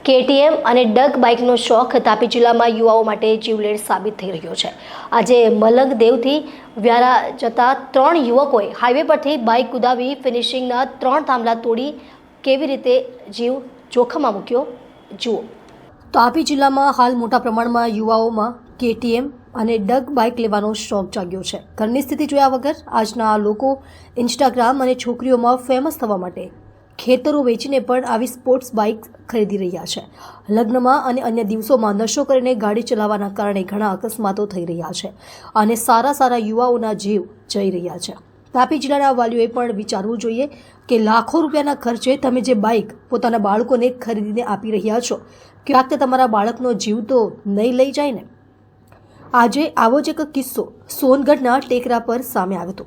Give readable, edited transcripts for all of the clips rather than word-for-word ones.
KTM અને ડગ બાઇકનો શોખ તાપી જિલ્લામાં યુવાઓ માટે જીવલેણ સાબિત થઈ રહ્યો છે। આજે મલંગદેવથી વ્યારા જતા 3 યુવકોએ હાઈવે પરથી બાઇક કુદાવી ફિનિશિંગના 3 થાંભલા તોડી કેવી રીતે જીવ જોખમમાં મૂક્યો જુઓ। તાપી જિલ્લામાં હાલ મોટા પ્રમાણમાં યુવાઓમાં કેટીએમ અને ડગ બાઇક લેવાનો શોખ જાગ્યો છે। ઘરની સ્થિતિ જોયા વગર આજના લોકો ઇન્સ્ટાગ્રામ અને છોકરીઓમાં ફેમસ થવા માટે ખેતરો વેચીને પણ આવી સ્પોર્ટ્સ બાઇક ખરીદી રહ્યા છે। લગ્નમાં અને અન્ય દિવસોમાં નશો કરીને ગાડી ચલાવવાના કારણે ઘણા અકસ્માતો થઈ રહ્યા છે અને સારા યુવાઓના જીવ જઈ રહ્યા છે। તાપી જિલ્લાના વાલીઓએ પણ વિચારવું જોઈએ કે લાખો રૂપિયાના ખર્ચે તમે જે બાઇક પોતાના બાળકોને ખરીદીને આપી રહ્યા છો, ક્યાંક તે તમારા બાળકનો જીવ તો નહીં લઈ જાય ને। આજે આવો જ એક કિસ્સો સોનગઢના ટેકરા પર સામે આવ્યો હતો,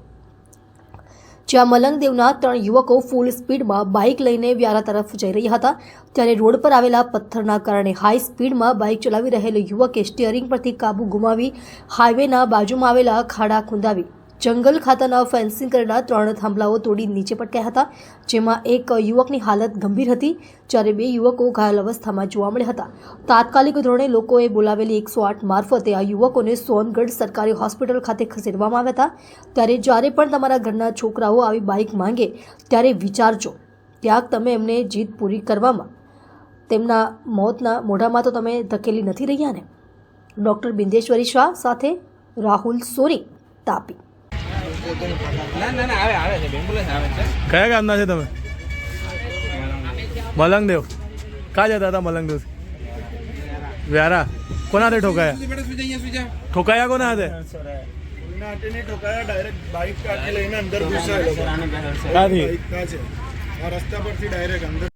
જ્યાં મલંગદેવના 3 યુવકો ફૂલ સ્પીડમાં બાઇક લઈને વ્યારા તરફ જઈ રહ્યા હતા ત્યારે રોડ પર આવેલા પથ્થરના કારણે હાઈ સ્પીડમાં બાઇક ચલાવી રહેલ યુવકે સ્ટીયરિંગ પરથી કાબુ ગુમાવી હાઈવેના બાજુમાં આવેલા ખાડા ખૂંદાવી જંગલ ખાતાના ફેન્સિંગ કરેલા 3 થાંભલાઓ તોડી નીચે પટક્યા હતા, જેમાં એક યુવકની હાલત ગંભીર હતી જ્યારે 2 યુવકો ઘાયલ અવસ્થામાં જોવા મળ્યા હતા। તાત્કાલિક ધોરણે લોકોએ બોલાવેલી 108 મારફતે આ યુવકોને સોનગઢ સરકારી હોસ્પિટલ ખાતે ખસેડવામાં આવ્યા હતા। ત્યારે જ્યારે પણ તમારા ઘરના છોકરાઓ આવી બાઇક માંગે ત્યારે વિચારજો, ત્યાં તમે એમને જીદ પૂરી કરવામાં તેમના મોતના મોઢામાં તો તમે ધકેલી નથી રહ્યા ને। ડૉક્ટર બિંદેશ્વરી શાહ સાથે રાહુલ સોની, તાપી। કયા ગામના છે તમે? મલંગદેવ। ક્યાં જતા હતા મલંગદેવ? વ્યારા। કોના હાથે ઠોકાયા? ઠોકાયા કોના હાથે? ડાયરેક્ટ બાઇક કાઢી લઈને અંદર ઘુસાયેલો ક્યાંથી? રસ્તા પરથી ડાયરેક્ટ અંદર